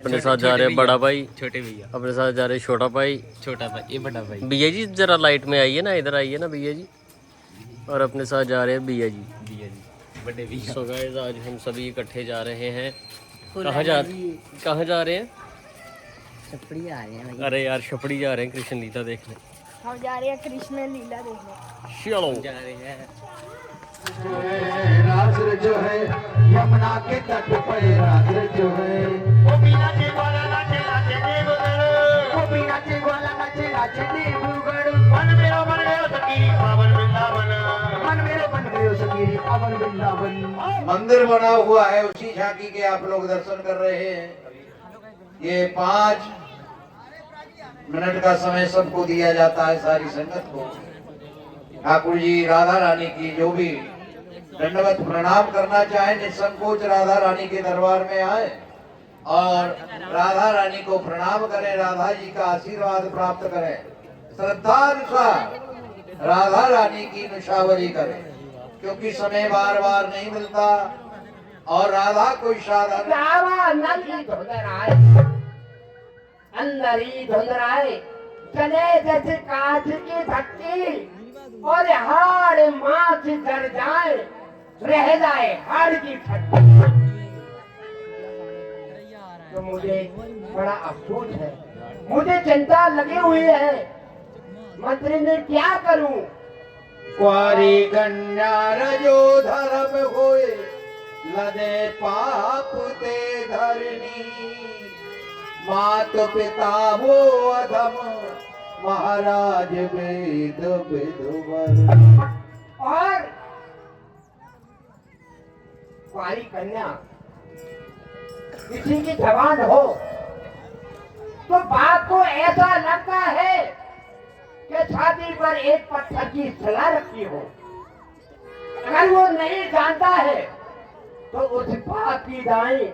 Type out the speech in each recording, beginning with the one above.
अपने साथ जा रहे हैं बड़ा भाई, छोटे भैया, अपने साथ जा रहे हैं छोटा भाई, छोटा भाई, ये बड़ा भाई। भैया जी जरा लाइट में आइए ना, इधर आइए ना भैया जी। और अपने साथ जा रहे हैं भैया जी, बड़े भैया। सो गाइस आज हम सभी इकट्ठे जा रहे हैं। कहाँ जा रहे हैं? छपड़ी आ रहे हैं। अरे यार छपड़ी जा रहे हैं कृष्ण लीला देखने। हम जा रहे हैं कृष्ण लीला देखने। चलो जा रहे हैं। राजर जो है यमुना के तट पर राजर जो है वो बीना के ग्वाला नाचे नाचे देवगढ़, वो बीना के ग्वाला नाचे नाचे देवगढ़। मन मेरो बन गयो सखी पावन वृंदावन, मन मेरो बन गयो सखी पावन वृंदावन। मंदिर बना हुआ है, उसी झांकी के आप लोग दर्शन कर रहे हैं। ये 5 मिनट का समय सबको दिया जाता है, सारी संगत को। ठाकुर जी राधा रानी की जो भी दंडवत प्रणाम करना चाहे निसंकोच राधा रानी के दरबार में आए और राधा रानी को प्रणाम करें, राधा जी का आशीर्वाद प्राप्त करें, श्रद्धानुसार राधा रानी की निशावरी करें, क्योंकि समय बार बार नहीं मिलता और राधा कोई साधन अंदर ही धुंधराए चले जैसे कांच की धक्की और हाड़ माथ जर जाए रह जाए हाड़ की ठट्टी। तो मुझे बड़ा अफसोस है, मुझे चिंता लगी हुई है, मंत्री ने क्या करूं? क्वारी गन्यार जो धर्म होए लदे पाप ते धरनी, मात पिता वो अधम महाराज वेद विधुवर। और कुंवारी कन्या किसी की जवान हो तो बाप को ऐसा लगता है कि छाती पर एक पत्थर की सिला रखी हो। अगर वो नहीं जानता है तो उस बाप की दाएं,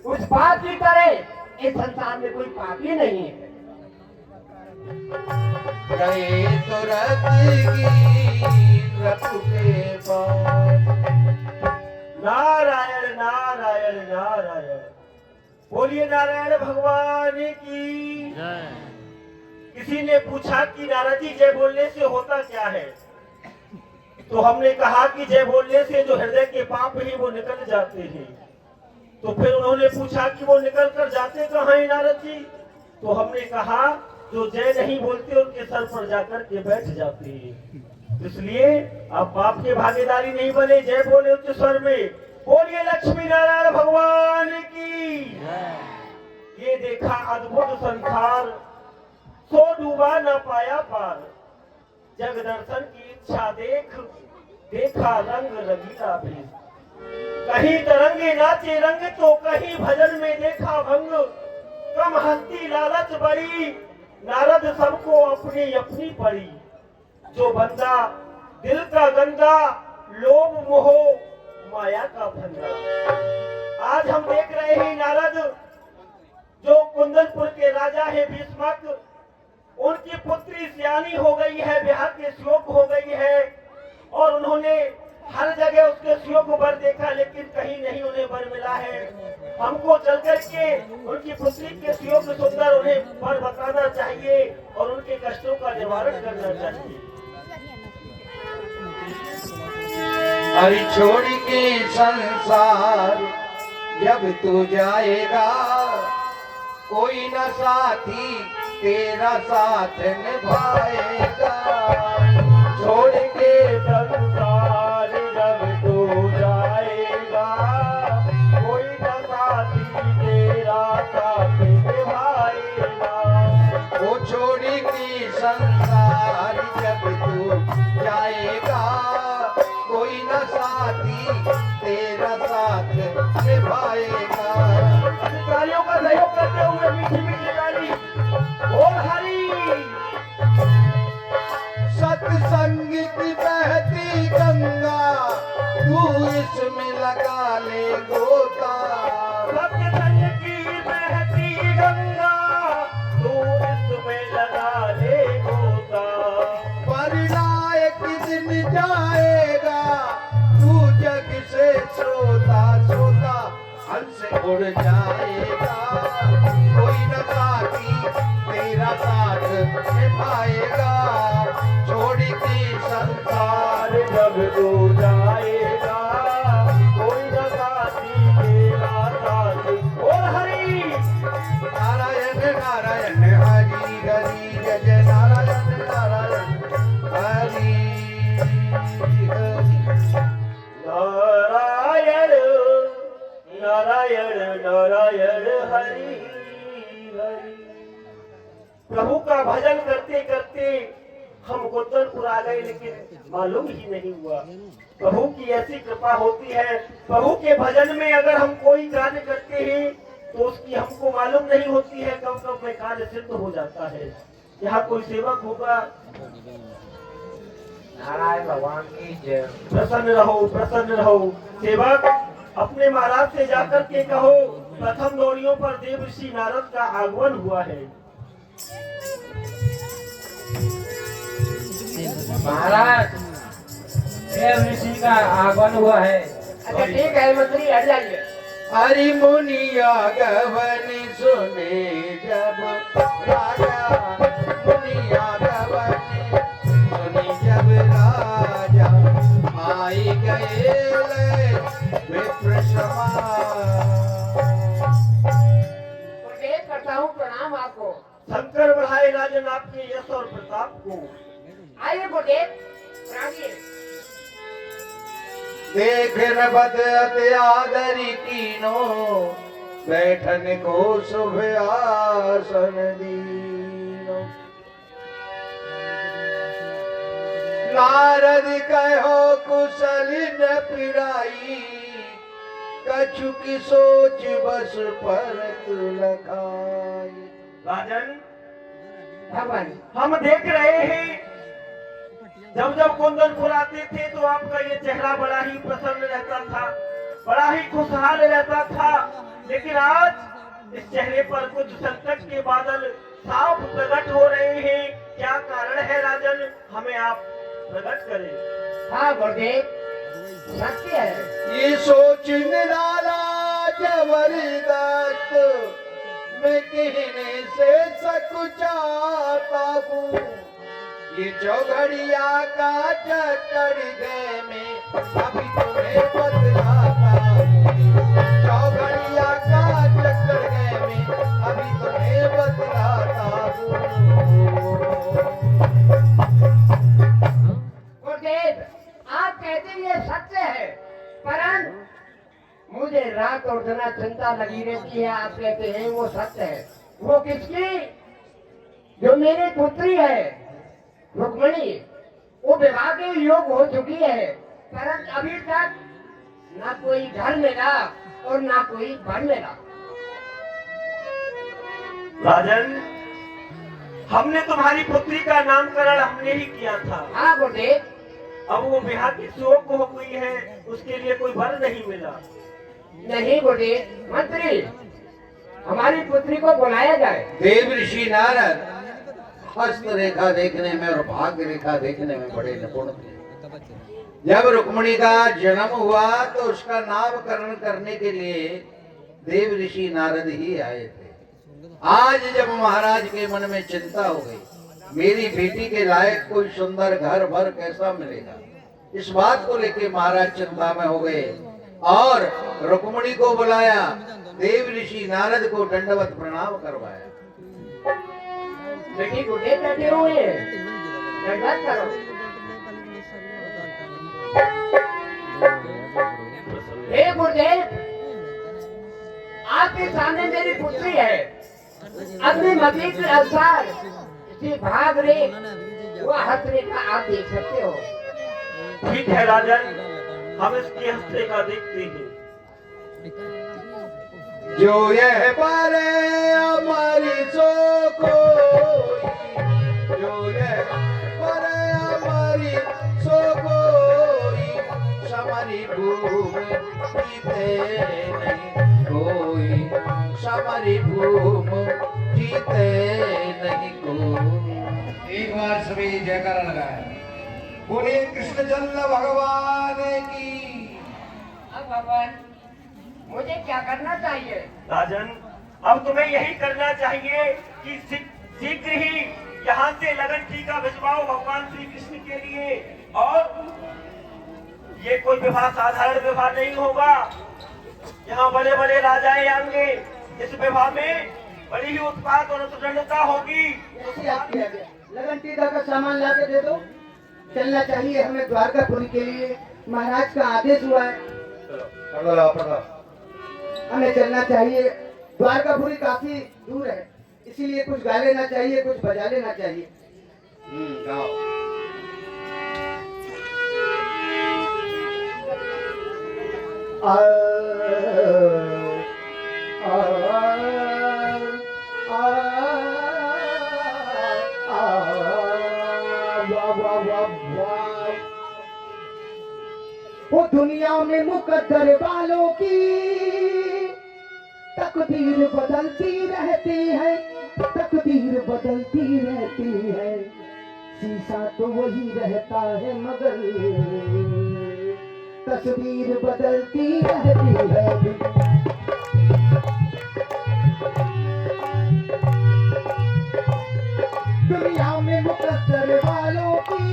उस बाप की तरह इस संसार में कोई पापी नहीं है। गए तो रथ की रथ के पास। नारायण नारायण नारायण, बोलिए नारायण भगवान की। किसी ने पूछा कि नारद जी जय बोलने से होता क्या है, तो हमने कहा कि जय बोलने से जो हृदय के पाप हैं वो निकल जाते हैं। तो फिर उन्होंने पूछा कि वो निकल कर जाते कहाँ हैं नारद जी, तो हमने कहा जो जय नहीं बोलते उनके सर पर जाकर के बैठ जाते हैं। इसलिए आप पाप के भागीदारी नहीं बने, जय बोले उच्च स्वर में, बोलिए लक्ष्मी नारायण भगवान की। ये देखा अद्भुत संसार, सो डूबा न पाया पार, जग दर्शन की इच्छा देख, देखा रंग रंगीला भेष। कहीं तरंगे नाचे रंग तो कहीं भजन में देखा भंग, कम हस्ती लालच बड़ी, नारद सबको अपनी अपनी पड़ी। जो बंदा दिल का गंदा, लोभ मोह माया का फंदा। आज हम देख रहे हैं नारद जो कुंदनपुर के राजा है भीष्मक, उनकी पुत्री सियानी हो गई है, ब्याह के श्लोक हो गई है और उन्होंने हर जगह उसके शिव को वर देखा लेकिन कहीं नहीं उन्हें वर मिला है। हमको चल करके उनकी पुत्री के शिव सुंदर उन्हें वर बताना चाहिए और उनके कष्टों का निवारण करना चाहिए। अरे छोड़ के संसार जब तू जाएगा, कोई न साथी तेरा साथ निभाएगा। छोड़ के संसार जब तू जाएगा, कोई न साथी तेरा साथ निभाएगा। वो छोड़ के संसार जब तू जाएगा, कोई न साथी तेरा साथ निभाएगा। तालियों का सहयोग करते हुए मीठी मीठी ताली बोल हरी। सत्संग की बहती गंगा, तू इसमें लगा ले गोता। सत्संग की बहती गंगा, तू इसमें लगा ले गोता। परिणायक दिन जाएगा, तू जग से सोता सोता हंस उड़ जाएगा। हरि हरि। प्रभु का भजन करते करते हम गोवर्धनपुर आ गए, लेकिन मालूम ही नहीं हुआ। प्रभु की ऐसी कृपा होती है, प्रभु के भजन में अगर हम कोई कार्य करते हैं तो उसकी हमको मालूम नहीं होती है, कब कब में कार्य सिद्ध हो जाता है। यहाँ कोई सेवक होगा, नारायण भगवान की जय। प्रसन्न रहो प्रसन्न रहो। सेवक अपने महाराज से जाकर के कहो प्रथम डोरियों पर देव ऋषि नारद का आगमन हुआ है। महाराज देव ऋषि का आगमन हुआ है। अच्छा ठीक है मंत्री, हट जाइए। हरि मुनिया गवन सुने जब राजा, मुनिया गवन सुनी जब राजा, आई गए विप्र समान। करता हूँ प्रणाम आपको। शंकर बढ़ाए राजन आपके यश और प्रताप को। आइए गुरुदेव, प्रणामिए। देख बद अति आदरी कीनो, बैठन को शुभ आसन दीनो। नारद कहो कुशल न पिराई, कछु की सोच बस परत लखाई। राजन भगवान हम देख रहे हैं, जब जब गोवर्धनपुर आते थे तो आपका ये चेहरा बड़ा ही प्रसन्न रहता था, बड़ा ही खुशहाल रहता था। लेकिन आज इस चेहरे पर कुछ संकट के बादल साफ प्रकट हो रहे हैं। क्या कारण है राजन, हमें आप प्रकट करें। हाँ गुरुदेव, सत्य है। ये सोच निराला जबरदस्त, मैं कहने से सकुचाता हूँ। ये चौघड़िया का चक्कर गए में अभी तुम्हें बतलाता हूँ। चौघड़िया का चक्कर गए में अभी तुम्हें बतलाता हूँ। गुरुदेव आप कहते हैं ये सत्य है, परंतु मुझे रात और दिन चिंता लगी रहती है। आप कहते हैं वो सत्य है, वो किसकी? जो मेरी पुत्री है रुक्मणी, वो विवाह के योग हो चुकी है, परंतु अभी तक न कोई घर मिला और न कोई वर मिला। राजन हमने तुम्हारी पुत्री का नामकरण हमने ही किया था। हाँ गुरुदेव। अब वो ब्याह की शोक हो गई है, उसके लिए कोई वर नहीं मिला। नहीं गुरुदेव, मंत्री हमारी पुत्री को बुलाया जाए। देव ऋषि नारद हस्त रेखा देखने में और भाग्य रेखा देखने में बड़े निपुण थे। जब रुक्मिणी का जन्म हुआ तो उसका नामकरण करने के लिए देव ऋषि नारद ही आए थे। आज जब महाराज के मन में चिंता हो गई, मेरी बेटी के लायक कोई सुंदर घर भर कैसा मिलेगा, इस बात को लेकर महाराज चिंता में हो गए और रुक्मिणी को बुलाया। देव ऋषि नारद को दंडवत प्रणाम करवाया। बेटी गुरुदेव बैठे हुए हैं, दंडवत करो। हे गुरुदेव, आपके सामने मेरी पुत्री है। अपने मती के अनुसार इसकी भाग रेख वो हस्तरेखा आप देख सकते हो। ठीक है राजन, हम इसकी हस्तरेखा देखते हैं। जो यह पारे हमारी सो कोई, जो यह पारे हमारी सो कोई, समरी भूमि जीते नहीं कोई, समरी भूमि जीते नहीं कोई। एक बार सभी जयकारा लगाए, बोलिए कृष्णचंद्र भगवान की। अब भगवान मुझे क्या करना चाहिए? राजन अब तुम्हें यही करना चाहिए कि शीघ्र ही यहाँ से लगन टीका भिजवाओ भगवान श्री कृष्ण के लिए। और ये कोई विवाह साधारण विवाह नहीं होगा, यहाँ बड़े बड़े राजाएं आएंगे। इस विवाह में बड़ी ही उत्पात और उद्दंडता होगी। लगन टीका का सामान ला के दे दो, चलना चाहिए हमें द्वारकापुरी के लिए। महाराज का आदेश हुआ है, हमें चलना चाहिए। द्वारकापुरी काफी दूर है, इसीलिए कुछ गा लेना चाहिए, कुछ बजा लेना चाहिए। गाओ। आ, आ, आ, वाह वाह वाह वाह। वो दुनिया में मुकद्दर वालों की तकदीर बदलती रहती है, तकदीर बदलती रहती है, शीशा तो वही रहता है मगर तस्वीर बदलती रहती है। दुनिया में मुकद्दर वालों की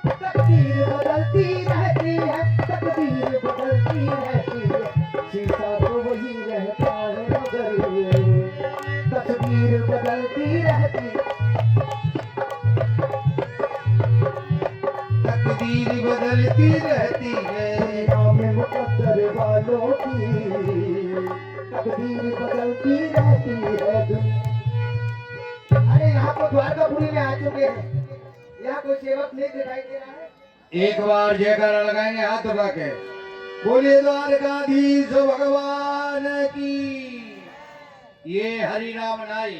तकदीर बदलती रहती है, तकदीर बदलती रहती है, शीशा तो वही रहता है मगर तस्वीर बदलती रहती है। तकदीर बदलती रहती है। दुनिया में मुकद्दर वालों की तकदीर बदलती रहती है। अरे यहाँ तो द्वारकापुरी में आ चुके हैं, यहाँ कोई सेवक नहीं दिखाई दे रहा है। एक बार जयकारा लगाएंगे हाथ उठा के, बोलिए द्वारकाधीश भगवान की। ये हरि नाम नाई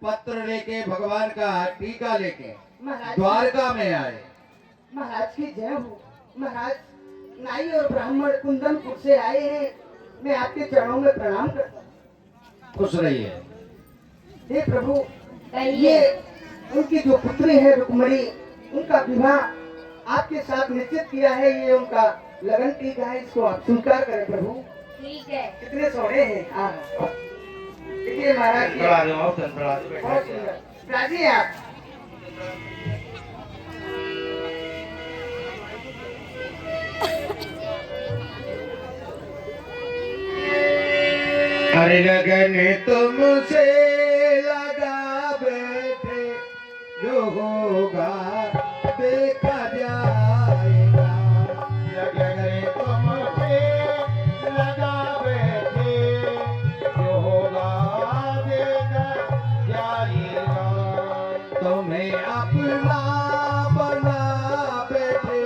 पत्र लेके भगवान का टीका लेके महाराज द्वारका में आए। महाराज की जय हो। महाराज नाई और ब्राह्मण कुंदनपुर से आए हैं, मैं आपके चरणों में प्रणाम करता हूँ। खुश रहिए। हे प्रभु, ये उनकी जो पुत्री है रुक्मणी, उनका विवाह आपके साथ निश्चित किया है, ये उनका लगन टीका है, इसको आप स्वीकार करें प्रभु। ठीक है। कितने सोने हैं। हाँ देखिए महाराज जी, बहुत सुंदर। राजी हैं आप। हरि लगन तुमसे लगा बैठे, जो होगा देखा जाएगा। लगन तुमसे लगा बैठे, जो होगा देखा जाएगा। तुम्हें अपना बना बैठे,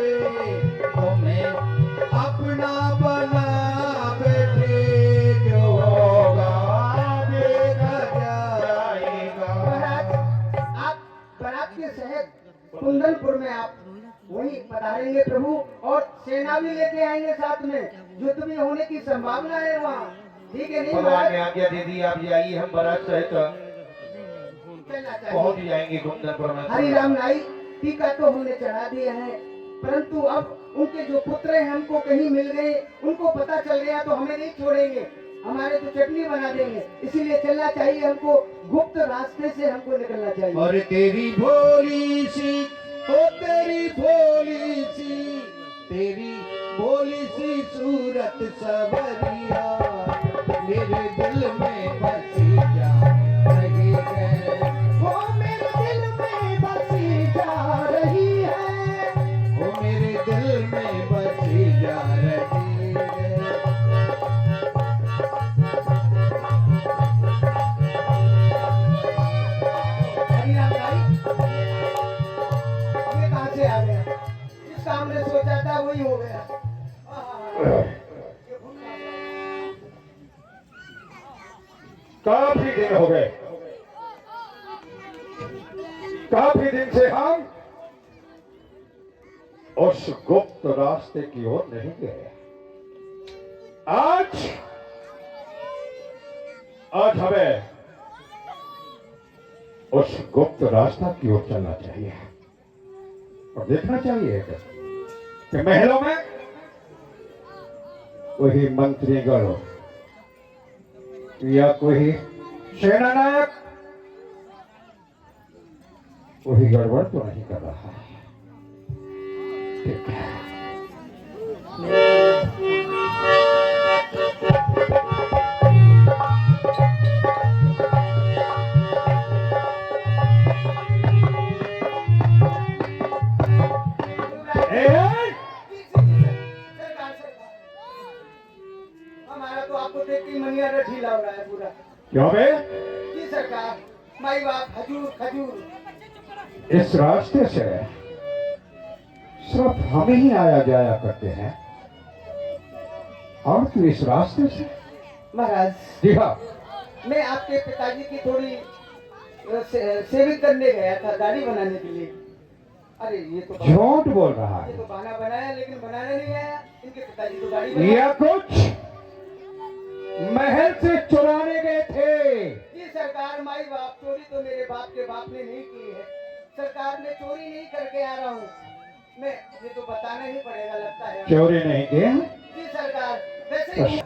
तुम्हें अपना बना बैठे, जो होगा देखा जाएगा। महाराज, आप बारात के शहर कुंदनपुर में आप वही पधारेंगे प्रभु, और सेना भी लेके आएंगे साथ में, युद्ध भी होने की संभावना है वहाँ। ठीक है नहीं भगवान ने महाराज? आज्ञा दे दी, आप जाइए, हम बारात सहित चलना पहुंच चाहिए। जाएंगे कुंदनपुर में। हरि राम नाई टीका तो हमने चढ़ा दिया है, परंतु अब उनके जो पुत्र हैं हमको कहीं मिल गए, उनको पता चल गया तो हमें नहीं छोड़ेंगे, हमारे तो चटनी बना देंगे, इसीलिए चलना चाहिए हमको, गुप्त रास्ते से हमको निकलना चाहिए। और तेरी भोली सी, ओ तेरी भोली सी, तेरी भोली सी सूरत सवरिया, मेरे दिल में बसी जा रही है। वो मेरे दिल में बसी जा रही है, वो मेरे दिल में बसी जा रही है। हरि राम नाई, ये कहाँ से आ गया? जिस काम ने सोचा था वही हो गया। काफी दिन हो गए, काफी दिन से हम उस गुप्त रास्ते की ओर नहीं गए। आज हमें उस गुप्त रास्ता की ओर चलना चाहिए और देखना चाहिए कि महलों में वही मंत्रीगण या कोई सेनानायक वही गड़बड़ तो नहीं कर रहा है। ठीक है। हमारा तो आपको देख के मनिया ढीला हो रहा है। क्यों बे? जी सरकार, माई बाप खजूर खजूर। इस रास्ते से सिर्फ हम ही आया जाया करते हैं और तू इस रास्ते से? महाराज, जी हाँ। मैं आपके पिताजी की थोड़ी सेविंग करने गया था, दाढ़ी बनाने के लिए। अरे ये तो झूठ बोल रहा ये है। तो बहाना बनाया, लेकिन बनाने नहीं आया। इनके पिताजी तो दाढ़ी बनाए। या कुछ महल से चुराने गए थे? जी सरकार, माई बाप चोरी तो मेरे बाप के बाप ने नहीं की है। सरकार, मैं चोरी नहीं करके आ रहा हूँ। मैं ये तो बताना ही पड़ेगा लगता है। चोरी नहीं किया? जी सरकार, वैसे ही।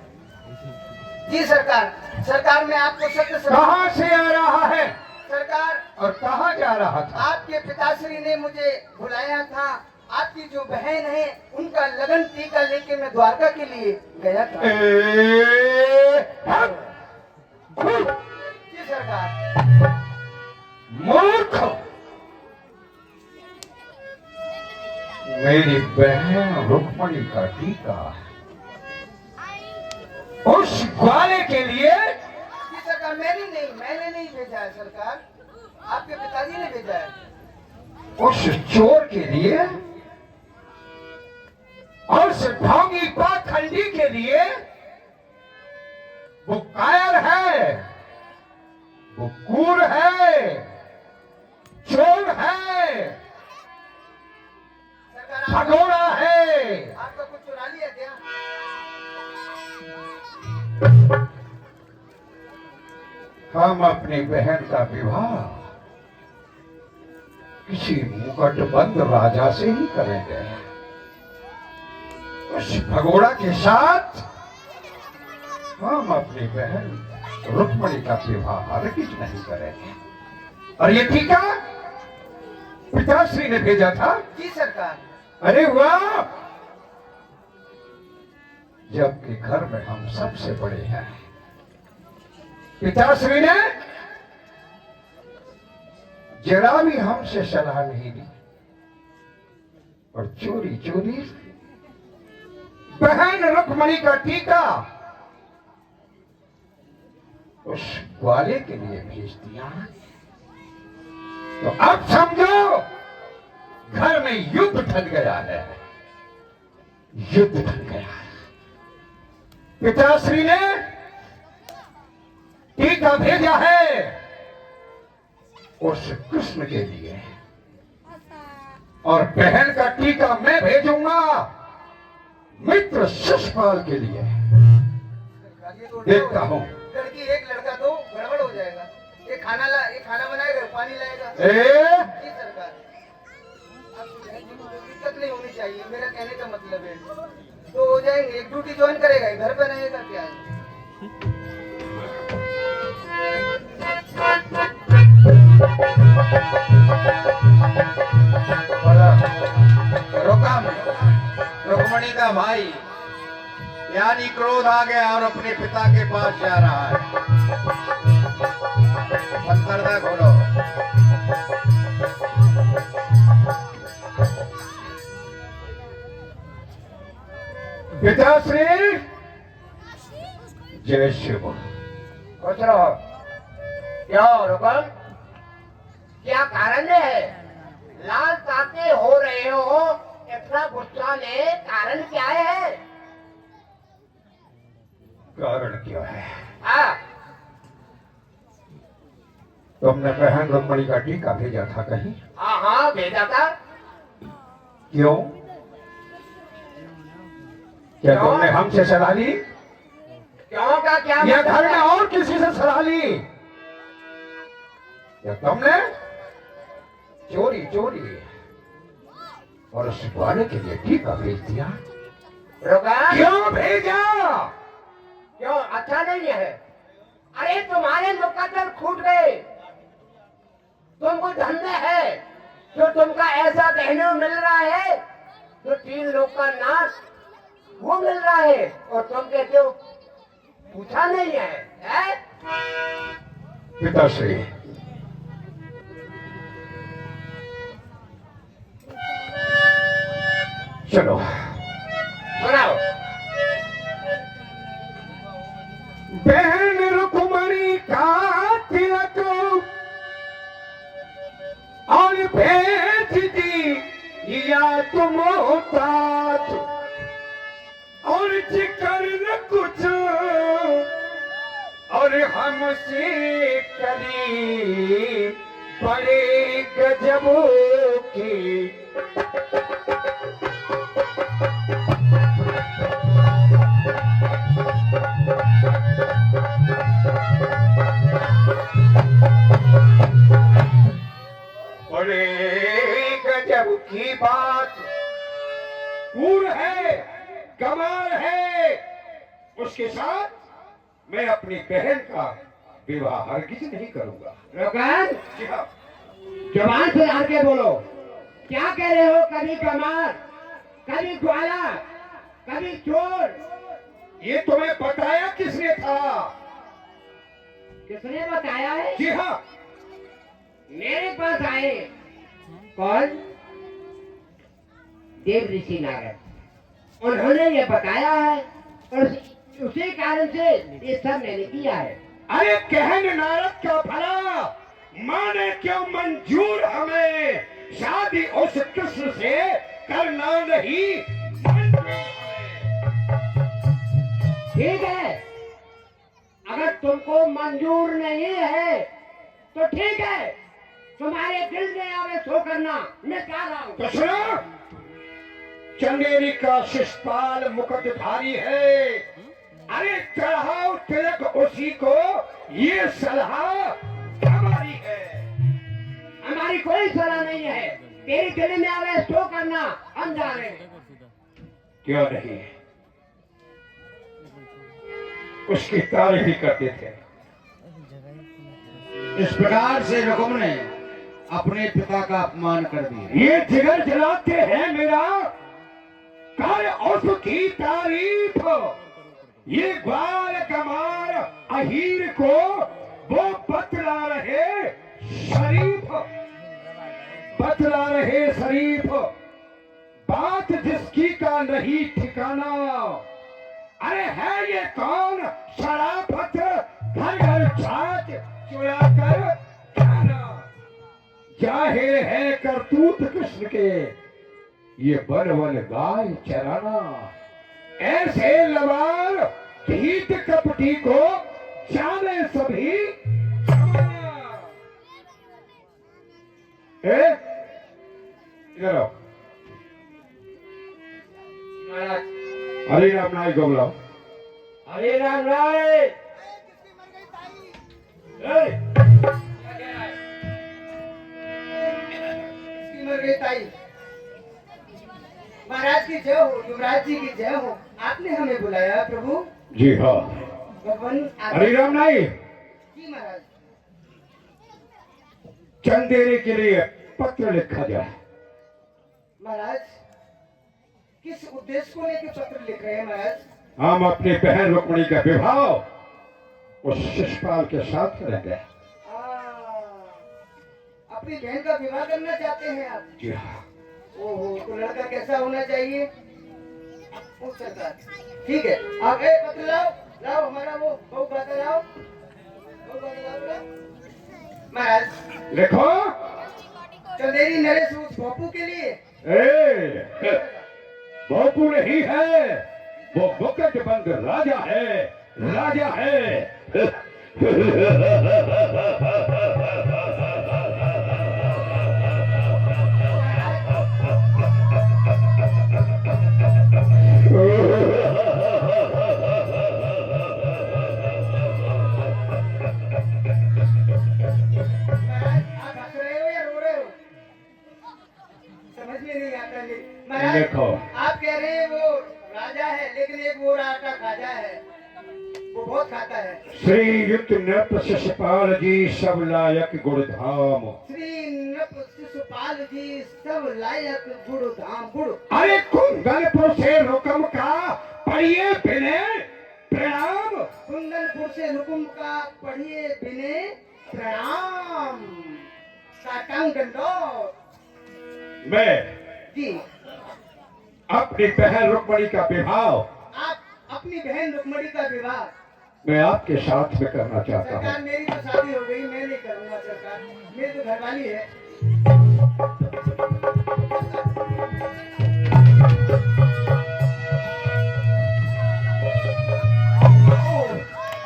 जी सरकार, सरकार मैं आपको सत्य कहाँ से आ रहा है सरकार, और कहाँ जा रहा था? आपके पिताश्री ने मुझे बुलाया था। आपकी जो बहन है उनका लगन टीका लेके मैं द्वारका के लिए गया था। जी सरकार। मूर्ख! मेरी बहन रुक्मणी का टीका उस ग्वाले के लिए? जी सरकार, मैंने नहीं भेजा है सरकार, आपके पिताजी ने भेजा है। उस चोर के लिए और उस ढोंगी पाखंडी के लिए? वो कायर है, वो कूर है, चोर है, सरकार, भगोड़ा है। आपका कुछ चुरा लिया क्या? हम अपनी बहन का विवाह किसी मुकुटबंद राजा से ही करेंगे। उस भगोड़ा के साथ हम अपनी बहन रुक्मणी का विवाह हरगिज नहीं करेंगे। और ये टीका पिताश्री ने भेजा था? जी सरकार। अरे वाह! जबकि घर में हम सबसे बड़े हैं। पिताश्री ने जरा भी हमसे सलाह नहीं दी और चोरी चोरी बहन रुक्मणी का टीका उस ग्वाले के लिए भेज दिया। तो अब समझो घर में युद्ध ढल गया है, युद्ध ढल गया है। पिताश्री ने टीका भेजा है उस कृष्ण के लिए और बहन का टीका मैं भेजूंगा मित्र शिशुपाल के लिए। देखता हूं। लड़की एक लड़का दो, गड़बड़ हो जाएगा। ये खाना बनाएगा, पानी लाएगा। जी सरकार, दिक्कत नहीं होनी चाहिए, मेरा कहने का मतलब है। तो हो जाएंगे, एक ड्यूटी ज्वाइन करेगा, घर पे रहेगा क्या है? रुक्मणी का भाई यानी क्रोध आ गया और अपने पिता के पास जा रहा है। पर्दा खोलो। पिताश्री, जय शिव। कुछ रहो। क्यों रुकम? क्या कारण है? लाल ताते हो रहे हो, इतना गुस्सा में कारण क्या है? कारण क्या है? हाँ, तुमने बहन रुक्मणी का टीका भेजा था कहीं? हाँ भेजा था। क्यों? क्या क्यों? तुमने हमसे सलाह ली क्यों का क्या या मतलब घर में है? और किसी से सलाह ली? या तुमने चोरी चोरी और उस ग्वाले के लिए टीका भेज दिया? रुकम, क्यों भेजा? क्यों अच्छा नहीं है? अरे तुम्हारे मुकद्दर फूट गए। तुमको धंधा है जो तुमका ऐसा कहने को मिल रहा है, जो 3 लोग का नाश वो मिल रहा है, और तुम कहते हो पूछा नहीं है? पिताश्री, चलो सुनाओ। बहन रुक्मणी का करी बड़े गजबों की। बड़े गजब की बात पूर है, कमाल है। उसके साथ मैं अपनी बहन का विवाह हरगिज नहीं करूंगा। रोकन, जी हाँ। जवान से हार के बोलो, क्या कह रहे हो? कभी कमार, कभी ग्वाला, कभी चोर। ये तुम्हें बताया किसने था? किसने बताया है? जी हाँ। मेरे पास आए। कौन? देव ऋषि नारद। उन्होंने ये बताया है और उसी कारण से ये सब मैंने किया है। अरे कहन नारद का भला, माने क्यों मंजूर हमें शादी उस कृष्ण से करना नहीं मंजूर हमें। ठीक है, अगर तुमको मंजूर नहीं है तो ठीक है, तुम्हारे दिल में आवे सो करना, मैं कह रहा हूँ। तो सुनो, चंदेरी का शिषपाल मुकुटधारी है। अरे चढ़ाओ तिलक उसी को, ये सलाह हमारी है। हमारी कोई सलाह नहीं है। तेरी दिल में आवे सो करना, हम जा रहे हैं। क्यों नहीं? उसकी तारीफ ही करते थे। इस प्रकार से रुकुम ने अपने पिता का अपमान कर दिया। ये जिगर जलाते हैं मेरा, कर उसकी तारीफ। ये ग्वाल कमार अहीर को वो बतला रहे शरीफ, बतला रहे शरीफ। बात जिसकी का नहीं ठिकाना। अरे है ये कौन शराफत, घर घर छाछ चुरा कर खाना। जाहिर है करतूत कृष्ण के, ये वन वन गाय चराना। ऐसे लवार ढीठ कपटी को जाने सभी जमाना। इधर आओ। हरे राम नाय को बुलाओ। हरे राम राय। इसकी मर गई ताई। महाराज की जय हो, युवराज जी की जय हो। आपने हमें बुलाया प्रभु? जी हाँ। भगवान हरे राम नाय, जी महाराज। चंदेरी के लिए पत्र लिखा जाए। महाराज किस उद्देश्य को लेकर पत्र लिख रहे हैं महाराज? हम अपनी बहन रुक्मिणी का विवाह उस शिषपाल के साथ करेंगे। अपनी बहन का विवाह करना चाहते हैं आप? जी हाँ। ओहो, तो लड़का कैसा होना चाहिए? ओ सरकार, ठीक है, आप एक पत्र लाओ, लाओ हमारा वो बहु भाता लाओ, बहु भाता लाओ। महाराज लिखो। चंदेरी नरेश उस बापू के लिए। बापू नहीं है, वो मुकुट बंद राजा है, राजा है। देखो, आप कह रहे हैं वो राजा है, लेकिन एक वो राजा खाजा है, वो बहुत खाता है। श्रीयुक्त नृप शिषपाल जी सब लायक गुड़धाम। श्री नृप शिषपाल जी सब लायक गुड़धाम। गुड़ अरे कुंदनपुर से रुकम का पढ़िए बिने प्रणाम। कुंदनपुर से रुकुम का पढ़िए बिने प्रणाम। साटंग दंडोत। मैं जी, अपनी बहन रुक्मिणी का विवाह आप अपनी बहन रुक्मिणी का विवाह मैं आपके साथ में करना चाहता हूँ। सरकार, मेरी तो शादी हो गई, मैं नहीं करूंगा सरकार, मेरी तो घरवाली है।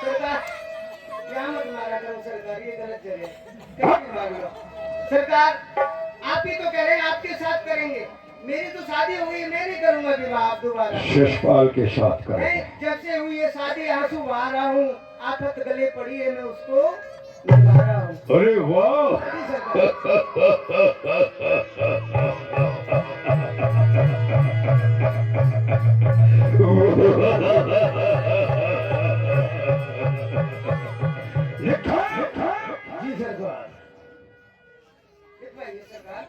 सरकार, यहाँ मत मारा करो हूँ सरकार, ये गलत जगह कहीं भी भाग लो। सरकार आप ही तो कह रहे हैं आपके साथ करेंगे, मेरी तो शादी हो गई, मैं नहीं करूंगा विवाह आप दोबारा। शिषपाल के साथ मैं करें। जब से हुई है शादी आंसू बहा रहा हूँ, आफत गले पड़ी है, मैं उसको निभा रहा हूँ। अरे वाह, जी सरकार। जी सरकार। लिखवाइए सरकार।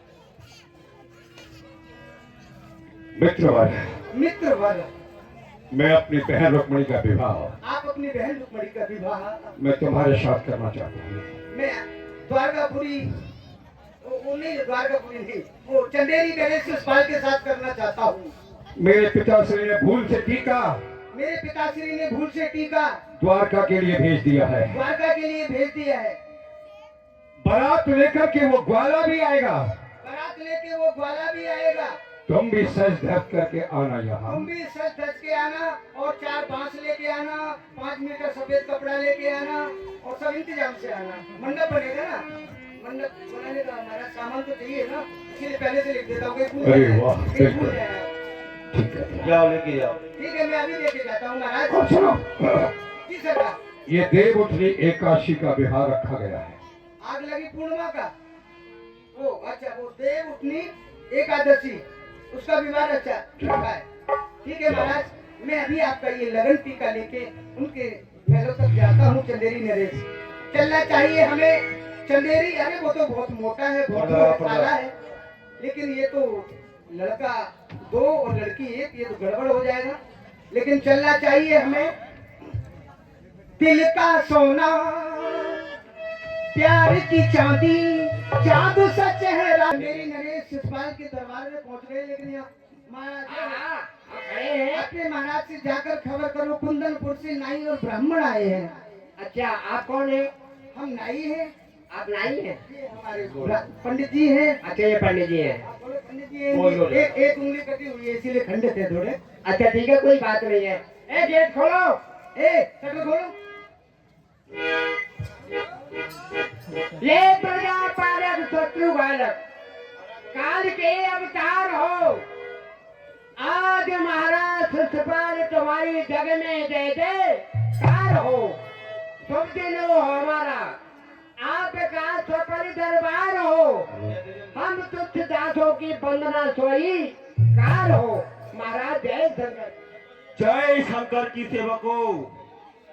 मित्रवर, मित्रवर, मैं अपनी बहन रुक्मणी का विवाह आप अपनी बहन रुक्मणी का विवाह मैं तुम्हारे साथ करना चाहता हूँ। मैं द्वारकापुरी वो नहीं, द्वारकापुरी नहीं, वो चंदेरी गणेश शिषपाल के साथ करना चाहता हूँ। मेरे पिताश्री ने भूल से टीका मेरे पिताश्री ने भूल से टीका द्वारका के लिए भेज दिया है। द्वारका के लिए भेज दिया है। बारात लेकर के वो ग्वाला भी आएगा, बारात लेके वो ग्वाला भी आएगा। तुम भी सज धज करके आना यहाँ। तुम भी सज धज के आना और 4 बांस लेके आना, 5 मीटर सफेद कपड़ा लेके आना और सब इंतजाम से आना। मंडप बनेगा ना, मंडप बनाने का हमारा सामान तो चाहिए ना, इसलिए पहले से लिख देता हूँ। अरे वाह, बिल्कुल। ठीक है, जाओ लेके जाओ। ठीक है, मैं अभी लेके जाता हूँ महाराज। और सुनो, जी सरकार। ये देवउठनी एकादशी का विवाह रखा गया है। आग लगी पूर्णिमा का, वो अच्छा वो देव उठनी एकादशी उसका विवाह अच्छा रखा है। ठीक है महाराज, मैं अभी आपका ये लगन टीका लेके उनके महलों तक जाता हूँ। चंदेरी नरेश चलना चाहिए हमें। चंदेरी, अरे वो तो बहुत मोटा है, बहुत काला है, लेकिन ये तो लड़का 2 और लड़की 1, ये तो गड़बड़ हो जाएगा। लेकिन चलना चाहिए हमें। दिल का सोना, प्यार की चांदी, जादू सा चेहरा। मेरी नरेश शिषपाल के दरबार में पहुंच गए, लेकिन यहाँ महाराज अपने महाराज से जाकर खबर करो, कुंदनपुर से नाई और ब्राह्मण आए हैं। अच्छा, आप कौन है? हम नाई हैं। आप नाई हैं? ये हमारे पंडित जी हैं। अच्छा, ये पंडित जी हैं। आप बोले पंडित जी हैं। एक उंगली कटी हुई है, इसीलिए खंडित है थोड़े। अच्छा ठीक है, कोई बात नहीं है। ए गेट खोलो, शटर खोलो। ये प्रजा पालक शत्रु बालक काल के अवतार हो। आज महाराज शिषपाल तुम्हारी जग में दे कार हो। शुभ दिन हो हमारा, आपका सफल दरबार हो। हम तुच्छ दासों की वंदना सोई कार हो। महाराज जय शंकर। जय शंकर की सेवकों,